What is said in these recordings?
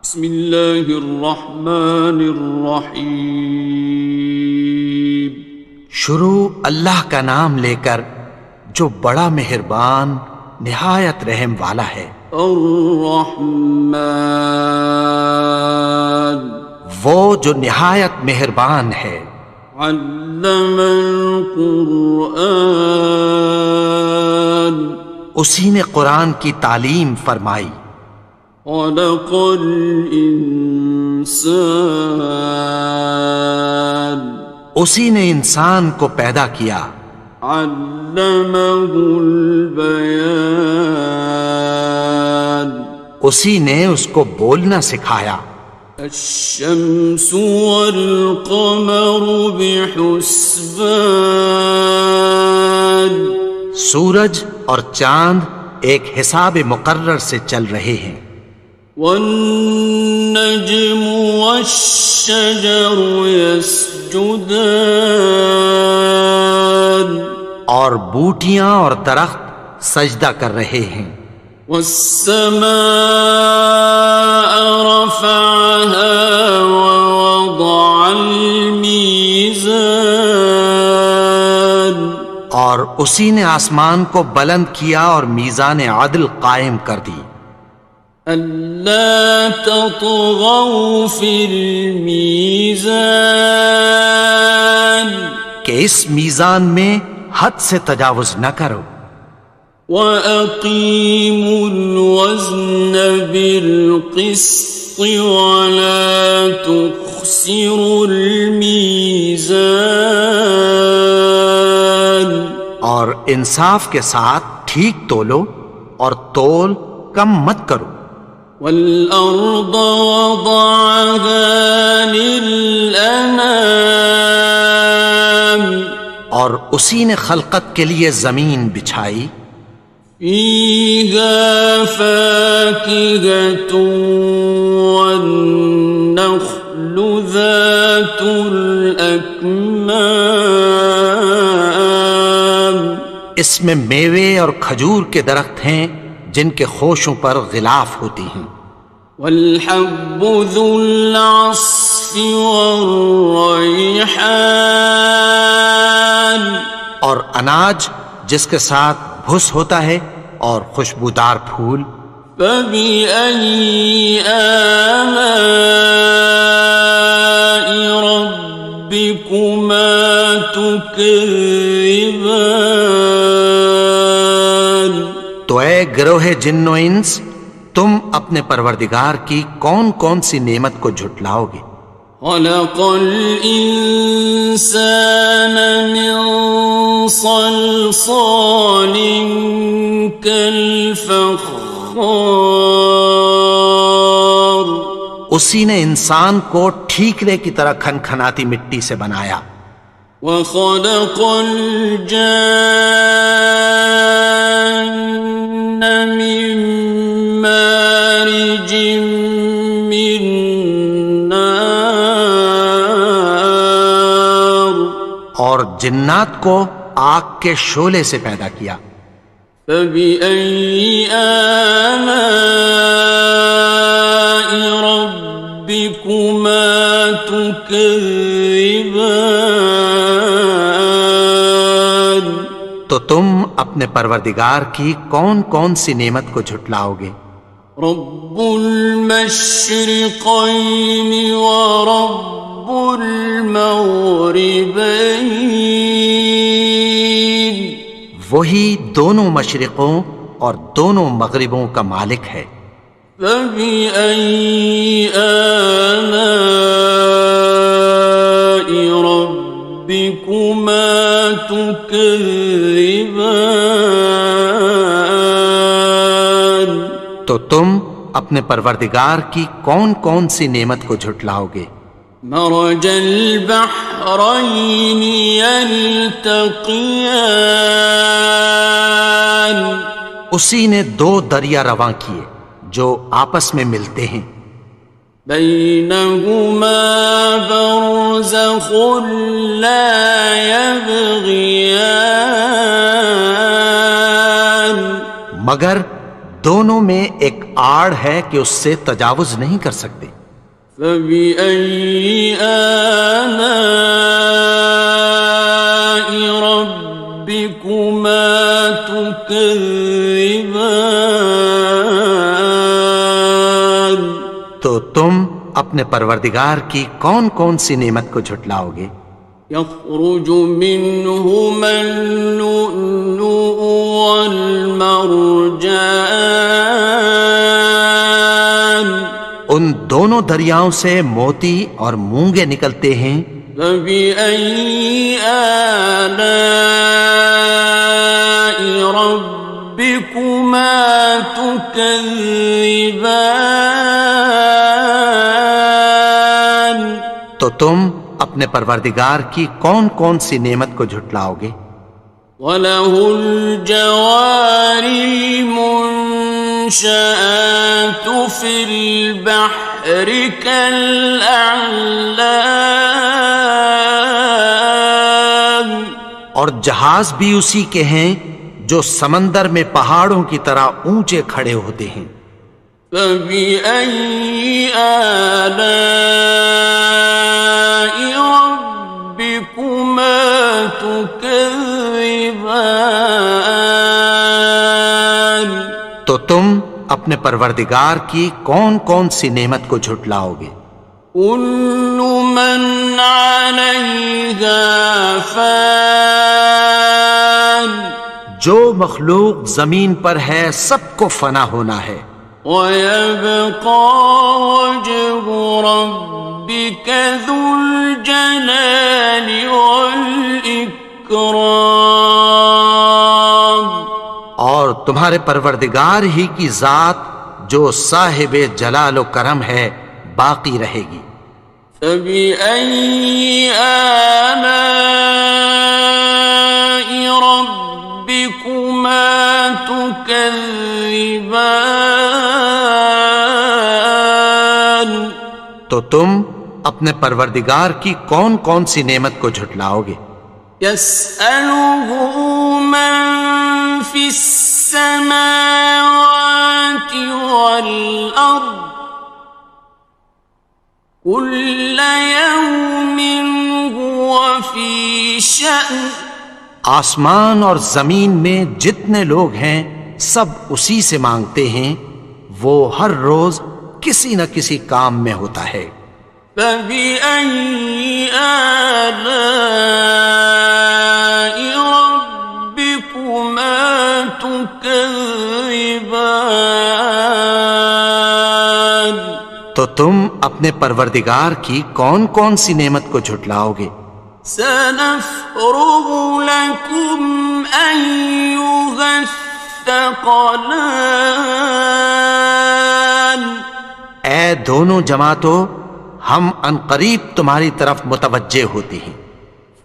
بسم اللہ الرحمن الرحیم۔ شروع اللہ کا نام لے کر جو بڑا مہربان نہایت رحم والا ہے۔ الرحمن، وہ جو نہایت مہربان ہے۔ علم القرآن، اسی نے قرآن کی تعلیم فرمائی۔ خلق الانسان، اسی نے انسان کو پیدا کیا۔ علمہ البیان، اسی نے اس کو بولنا سکھایا۔ الشمس والقمر بحسبان، سورج اور چاند ایک حساب مقرر سے چل رہے ہیں۔ والنجم والشجر يسجدان، اور بوٹیاں اور درخت سجدہ کر رہے ہیں۔ والسماء رفعها ووضع الميزان، اور اسی نے آسمان کو بلند کیا اور میزان عدل قائم کر دی۔ ألا تطغوا في الميزان، کہ اس میزان میں حد سے تجاوز نہ کرو۔ وَأَقِيمُوا الْوَزْنَ بِالْقِسْطِ وَلَا تُخْسِرُوا الْمِيزَانَ، اور انصاف کے ساتھ ٹھیک تولو اور تول کم مت کرو۔ وَالْأَرْضَ وَضَعَهَا لِلْأَنَامِ، اور اسی نے خلقت کے لیے زمین بچھائی۔ فِيهَا فَاكِهَةٌ وَالنَّخْلُ ذَاتُ الْأَكْمَامِ، اس میں میوے اور کھجور کے درخت ہیں جن کے خوشوں پر غلاف ہوتی ہیں۔ وَالْحَبُّ ذُو الْعَصْفِ وَالرَّيْحَانِ، اور اناج جس کے ساتھ بھس ہوتا ہے اور خوشبودار پھول۔ فَبِأَيِّ آلَاءِ رَبِّكُمَا تُكَذِّبَانِ، تو اے گروہ جن و انس، تم اپنے پروردگار کی کون کون سی نعمت کو جھٹلاؤ گے؟ خَلَقَ الْإِنسَانَ مِنْ صَلْصَالٍ كَالْفَخَّارِ، اسی نے انسان کو ٹھیکرے کی طرح کھنکھناتی مٹی سے بنایا۔ وَخَلَقَ الْجَانَّ مِن مَّارِجٍ مِّن نَّارٍ، اور جنات کو آگ کے شعلے سے پیدا کیا۔ فَبِأَيِّ آلَاءِ رَبِّكُمَا تُكَذِّبَانِ، تو تم اپنے پروردگار کی کون کون سی نعمت کو جھٹلاؤ گے؟ رب المشرقین ورب المغربین، وہی دونوں مشرقوں اور دونوں مغربوں کا مالک ہے۔ فَبِأَيِّ آلَاءِ رَبِّكُمَا تُكَذِّبَانِ، تو تم اپنے پروردگار کی کون کون سی نعمت کو جھٹلاؤ گے؟ مرج البحرین یلتقیان، اسی نے دو دریا رواں کیے جو آپس میں ملتے ہیں۔ بینہما برزخ لا یبغیان، مگر دونوں میں ایک آڑ ہے کہ اس سے تجاوز نہیں کر سکتے۔ فبأي آلاء ربكما تكذبان؟ تو تم اپنے پروردگار کی کون کون سی نعمت کو جھٹلاؤ گے؟ يخرج منهما اللؤلؤ والمرجان ان دونوں دریاؤں سے موتی اور مونگے نکلتے ہیں۔ فبأي آلاء ربكما تكذبان؟ تو تم اپنے پروردگار کی کون کون سی نعمت کو جھٹلاؤ گے؟ وَلَهُ الْجَوَارِ الْمُنشَآتُ فِي الْبَحْرِ كَالْأَعْلَامِ، اور جہاز بھی اسی کے ہیں جو سمندر میں پہاڑوں کی طرح اونچے کھڑے ہوتے ہیں۔ فَبِأَيِّ آلَاءِ رَبِّكُمَا تُكَذِّبَانِ؟ تو تم اپنے پروردگار کی کون کون سی نعمت کو جھٹلاؤ گے؟ كُلُّ مَنْ عَلَيْهَا فَانٍ، جو مخلوق زمین پر ہے سب کو فنا ہونا ہے۔ وَيَبْقَى وَجْهُ رَبِّكَ ذُو الْجَلَالِ وَالْإِكْرَامِ، اور تمہارے پروردگار ہی کی ذات جو صاحب جلال و کرم ہے باقی رہے گی۔ فَبِأَيِّ آلَاءِ رَبِّكُمَا تُكَذِّبَانِ؟ تو تم اپنے پروردگار کی کون کون سی نعمت کو جھٹلاؤ گے؟ يَسْأَلُهُ مَن فِي السَّمَاوَاتِ وَالْأَرْضِ كُلَّ يَوْمٍ هُوَ فِي شَأْنٍ، آسمان اور زمین میں جتنے لوگ ہیں سب اسی سے مانگتے ہیں، وہ ہر روز کسی نہ کسی کام میں ہوتا ہے۔ فَبِأَيِّ آلَاءِ رَبِّكُمَا تُكَذِّبَانِ؟ تو تم اپنے پروردگار کی کون کون سی نعمت کو جھٹلاؤ گے؟ سَنَفْرُغُ لَكُمْ أَيُّهَ الثَّقَلَانِ؟ اے دونوں جماعتوں، ہم عنقریب تمہاری طرف متوجہ ہوتے ہیں۔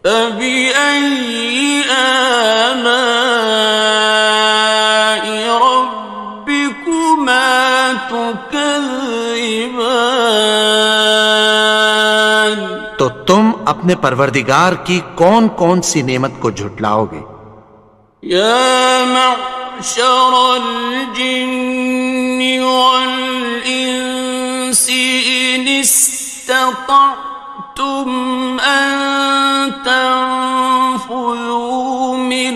فَبِأَيِّ آلَاءِ رَبِّكُمَا تُكَذِّبَانِ؟ تو تم اپنے پروردگار کی کون کون سی نعمت کو جھٹلاؤ گے؟ يَا مَعْشَرَ الْجِنِّ وَالْإِنسِ إِنِ اسْتَطَعْتُمْ أَن تَنفُذُوا مِنْ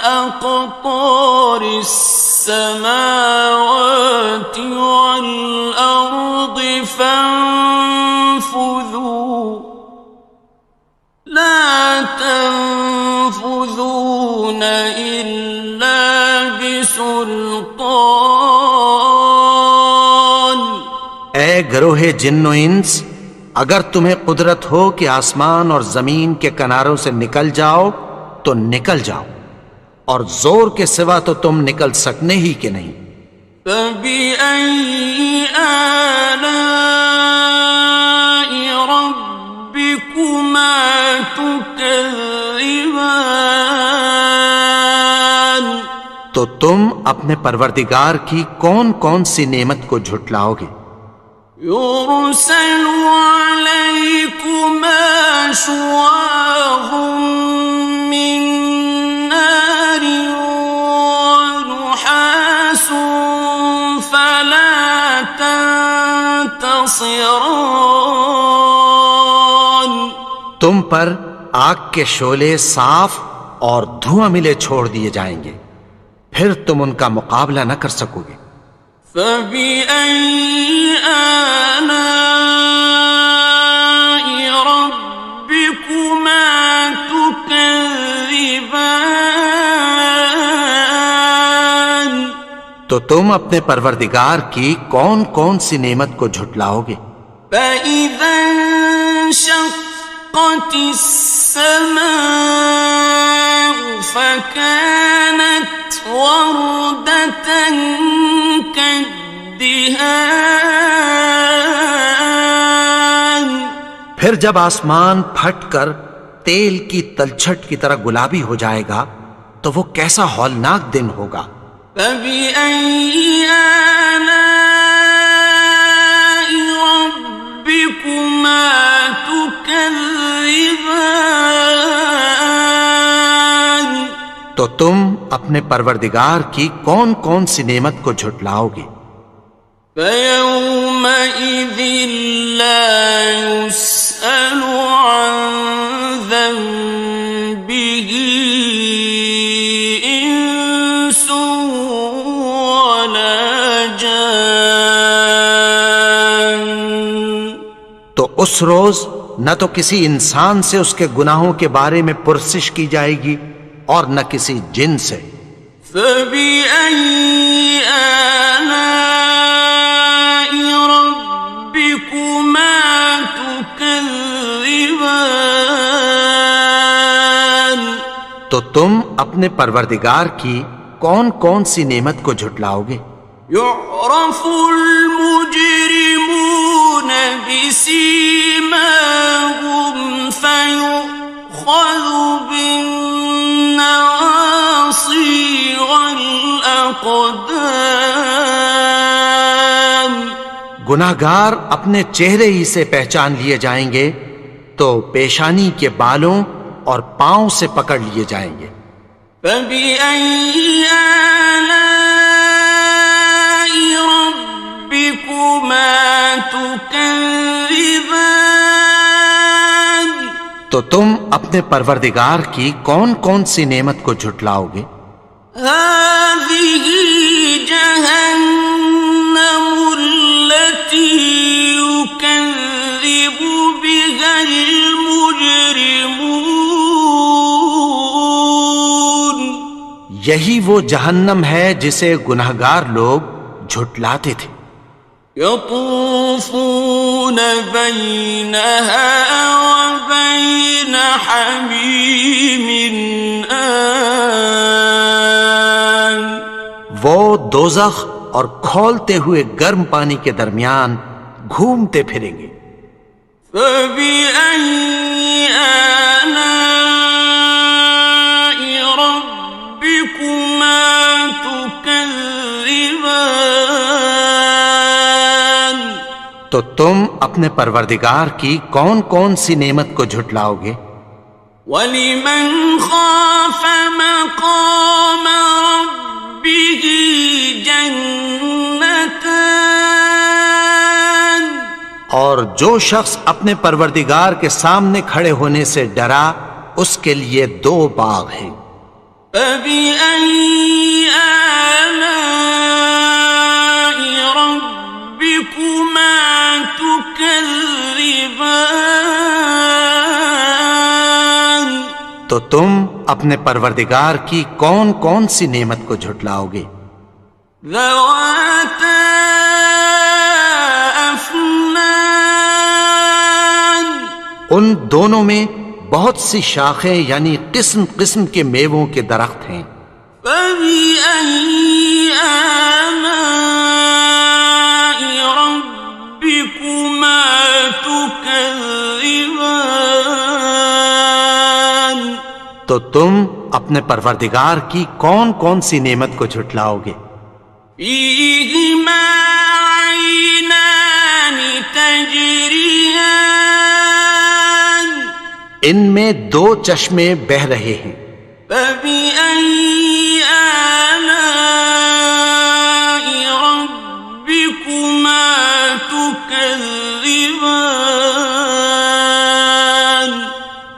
أَقْطَارِ السَّمَاوَاتِ وَالْأَرْضِ فَانفُذُوا لَا تَنفُذُونَ إِلَّا بِسُلْطَانٍ۔ اے گروہ جن و انس، اگر تمہیں قدرت ہو کہ آسمان اور زمین کے کناروں سے نکل جاؤ تو نکل جاؤ، اور زور کے سوا تو تم نکل سکنے ہی کہ نہیں۔ فَبِأَيِّ آلَاءِ رَبِّكُمَا تُكَذِّبَانِ؟ تو تم اپنے پروردگار کی کون کون سی نعمت کو جھٹلاؤ گے؟ يُرْسَلُ عَلَيْكُمَا شُوَاظٌ مِّن نَّارٍ وَنُحَاسٌ تنتصران تم پر آگ کے شعلے صاف اور دھواں ملے چھوڑ دیے جائیں گے، پھر تم ان کا مقابلہ نہ کر سکو گے۔ فَبِأَيِّ آلَاءِ رَبِّكُمَا تُكَذِّبَانِ تو تم اپنے پروردگار کی کون کون سی نعمت کو جھٹلاؤ گے؟ فَإِذَا انشَقَّتِ السَّمَاءُ فَكَانَتْ وَرْدَةً كَالدِّهَانِ پھر جب آسمان پھٹ کر تیل کی تلچھٹ کی طرح گلابی ہو جائے گا تو وہ کیسا ہولناک دن ہوگا۔ فَبِأَيِّ آلَاءِ رَبِّكُمَا تُكَذِّبَانِ تو تم اپنے پروردگار کی کون کون سی نعمت کو جھٹلاؤ گے؟ فَيَوْمَئِذٍ لَا يُسْأَلُ عَنْ ذَنبِهِ إِنسٌ وَلَا جَانٌ تو اس روز نہ تو کسی انسان سے اس کے گناہوں کے بارے میں پرسش کی جائے گی اور نہ کسی جن سے۔ فَبِأَيِّ آلَاءِ رَبِّكُمَا تُكَذِّبَانِ تو تم اپنے پروردگار کی کون کون سی نعمت کو جھٹلاؤ گے؟ يُعْرَفُ الْمُجْرِمُونَ بِسِيمَاهُمْ فَيُؤْخَذُ بِالنَّوَاصِي وَالْأَقْدَامِ گناہگار اپنے چہرے ہی سے پہچان لیے جائیں گے تو پیشانی کے بالوں اور پاؤں سے پکڑ لیے جائیں گے۔ فَبِأَيِّ آلَاءِ رَبِّكُمَا تُكَذِّبَانِ تو تم اپنے پروردگار کی کون کون سی نعمت کو جھٹلاؤ گے؟ هَذِهِ جَهَنَّمُ الَّتِي يُكَذِّبُ بِهَا الْمُجْرِمُونَ یہی وہ جہنم ہے جسے گناہگار لوگ جھٹلاتے تھے۔ يَطُوفُونَ بَيْنَهَا وَبَيْنَ حَمِيمٍ آنٍ وہ دوزخ اور کھولتے ہوئے گرم پانی کے درمیان گھومتے پھریں گے۔ فَبِأَيِّ آلَاءِ رَبِّكُمَا تُكَذِّبَانِ تو تم اپنے پروردگار کی کون کون سی نعمت کو جھٹلاؤ گے؟ وَلِمَنْ خَافَ مَقَامَ رَبِّهِ جَنَّتَانِ اور جو شخص اپنے پروردگار کے سامنے کھڑے ہونے سے ڈرا اس کے لیے 2 باغ ہیں۔ فَبِأَيِّ آلَاءِ رَبِّكُمَا تُكَذِّبَانِ تو تم اپنے پروردگار کی کون کون سی نعمت کو جھٹلاؤ گے؟ ذَوَاتَا أَفْنَانٍ ان دونوں میں بہت سی شاخیں یعنی قسم قسم کے میووں کے درخت ہیں۔ فَبِأَيِّ آلَاءِ رَبِّكُمَا تُكَذِّبَانِ تو تم اپنے پروردگار کی کون کون سی نعمت کو جھٹلاؤ گے؟ فِيهِمَا عَيْنَانِ تَجْرِيَانِ ان میں 2 چشمے بہہ رہے ہیں۔ فَبِأَيِّ آلَاءِ رَبِّكُمَا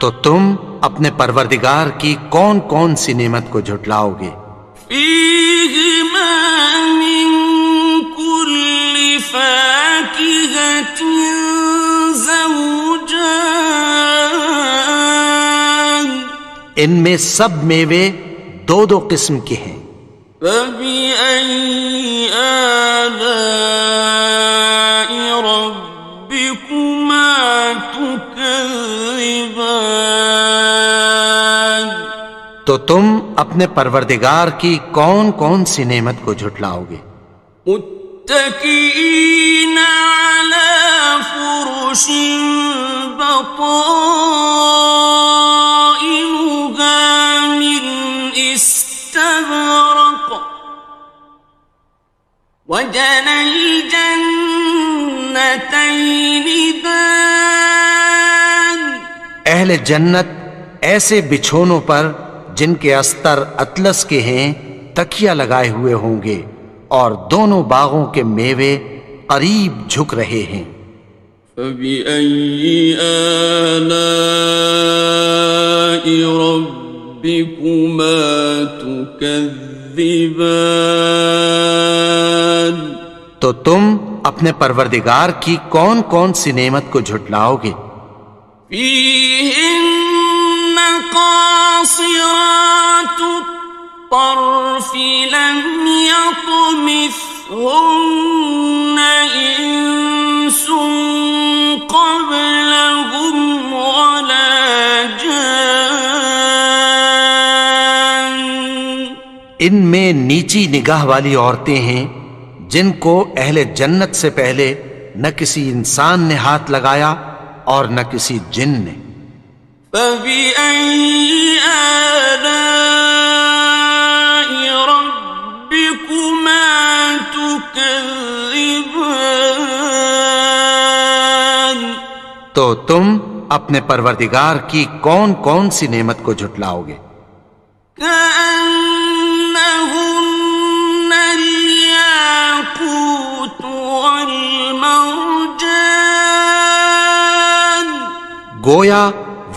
تو تم اپنے پروردگار کی کون کون سی نعمت کو جھٹلاؤ گے؟ فيهما من كل فاكهة زوجان ان میں سب میوے دو دو قسم کے ہیں۔ فبأي آلاء ربكما تكذبان تو تم اپنے پروردگار کی کون کون سی نعمت کو جھٹلاؤ گے؟ متكئين على فرش بطائنها من استبرق وجنى الجنتين دان اہل جنت ایسے بچھونوں پر جن کے استر اطلس کے ہیں تکیہ لگائے ہوئے ہوں گے، اور دونوں باغوں کے میوے قریب جھک رہے ہیں۔ فبأي آلاء ربكما تكذبان تو تم اپنے پروردگار کی کون کون سی نعمت کو جھٹلاؤ گے؟ فيهن قاصرات الطرف لم يطمثهن إنس قبلهم ولا جان ان میں نیچی نگاہ والی عورتیں ہیں جن کو اہل جنت سے پہلے نہ کسی انسان نے ہاتھ لگایا اور نہ کسی جن نے۔ فبأي آلاء ربكما تكذبان تو تم اپنے پروردگار کی کون کون سی نعمت کو جھٹلاؤ گے؟ كأنهن الياقوت والمرجان گویا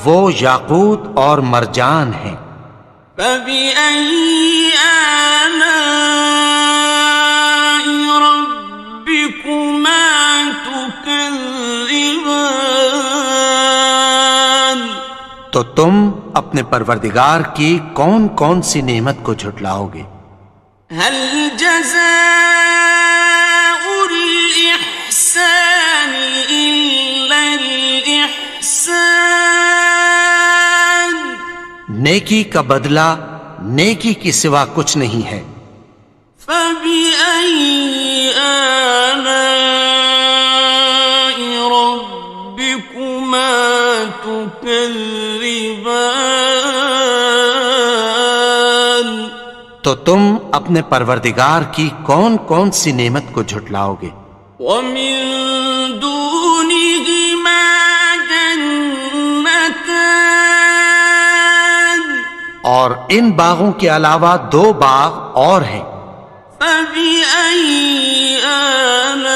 وہ یاقوت اور مرجان ہیں۔ فبأي آلاء ربكما تكذبان تو تم اپنے پروردگار کی کون کون سی نعمت کو جھٹلاؤ گے؟ هل جزاء الإحسان إلا الإحسان نیکی کا بدلہ نیکی کی سوا کچھ نہیں ہے۔ فبأي آلاء ربكما تكذبان تو تم اپنے پروردگار کی کون کون سی نعمت کو جھٹلاؤ گے؟ ومن دونهما جنتان اور ان باغوں کے علاوہ دو باغ اور ہیں۔ فبأي آلاء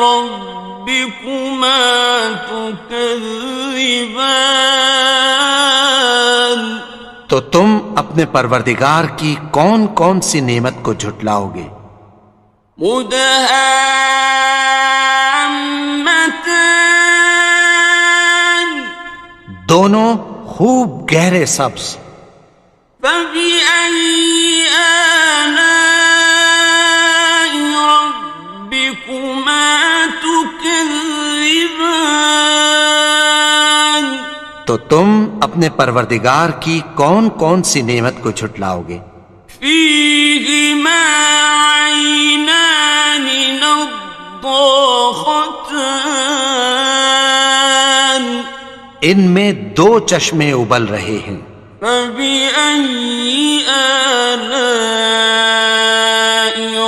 ربكما تكذبان تو تم اپنے پروردگار کی کون کون سی نعمت کو جھٹلاؤ گے؟ مدهامتان دونوں خوب گہرے سبز۔ فبأي آلاء ربكما تكذبان تو تم اپنے پروردگار کی کون کون سی نعمت کو جھٹلاؤ گے؟ فيهما عينان نضاختان ان میں دو چشمے ابل رہے ہیں۔ فبأي آلاء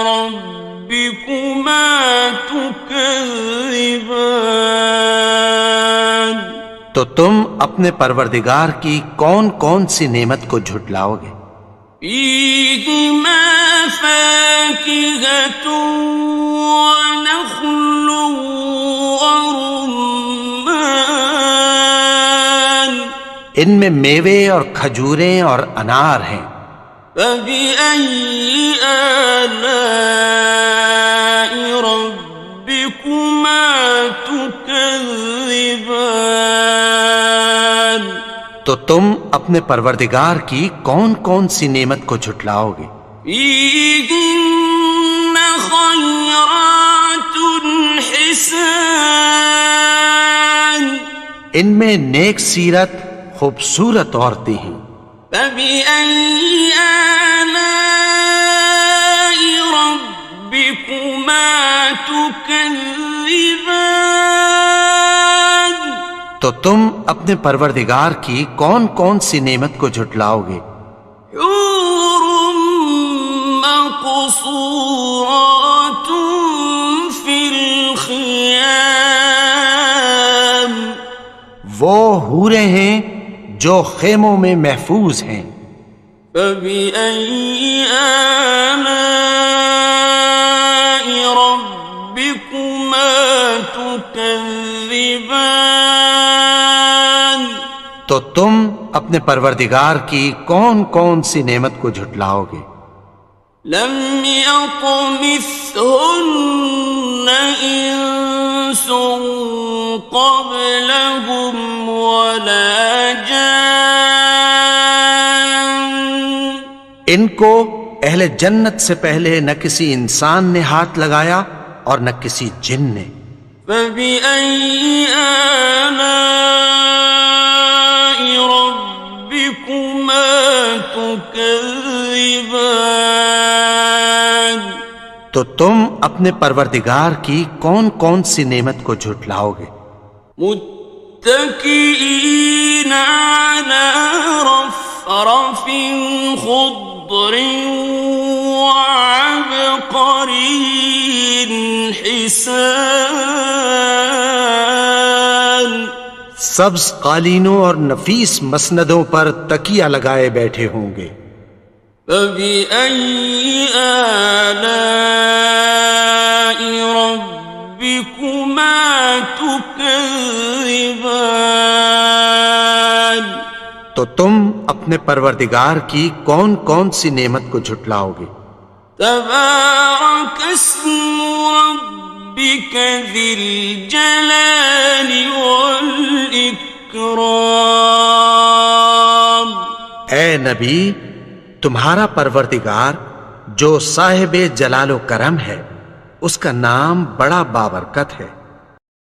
ربكما تكذبان تو تم اپنے پروردگار کی کون کون سی نعمت کو جھٹلاؤ گے؟ فيهما فاكهة ونخل ورمان ان میں میوے اور کھجوریں اور انار ہیں۔ فبأي آلاء ربكما تكذبان؟ تو تم اپنے پروردگار کی کون کون سی نعمت کو جھٹلاؤ گے؟ فيهن خيرات حسان، ان میں نیک سیرت خوبصورت عورتیں ہیں۔ فبأي آلاء ربكما تكذبان؟ تو تم اپنے پروردگار کی کون کون سی نعمت کو جھٹلاؤ گے؟ حور مقصورات في الخيام، وہ حوریں ہیں جو خیموں میں محفوظ ہیں۔ فبأي آلاء ربكما تكذبان؟ تو تم اپنے پروردگار کی کون کون سی نعمت کو جھٹلاؤ گے؟ لم يطمثهن إنس قبلهم ولا جان، ان کو اہل جنت سے پہلے نہ کسی انسان نے ہاتھ لگایا اور نہ کسی جن نے۔ فبأي آلاء ربكما تكذبان؟ تو تم اپنے پروردگار کی کون کون سی نعمت کو جھٹلاؤ گے؟ متكئين على رفرف خضر وعبقري حسان، سبز قالینوں اور نفیس مسندوں پر تکیہ لگائے بیٹھے ہوں گے۔ فبأي آلاء ربكما تكذبان؟ تو تم اپنے پروردگار کی کون کون سی نعمت کو جھٹلاؤ گے؟ تبارك اسم ربك ذي الجلال والإكرام۔ اے نبی، تمہارا پروردگار جو صاحب جلال و کرم ہے، اس کا نام بڑا بابرکت ہے۔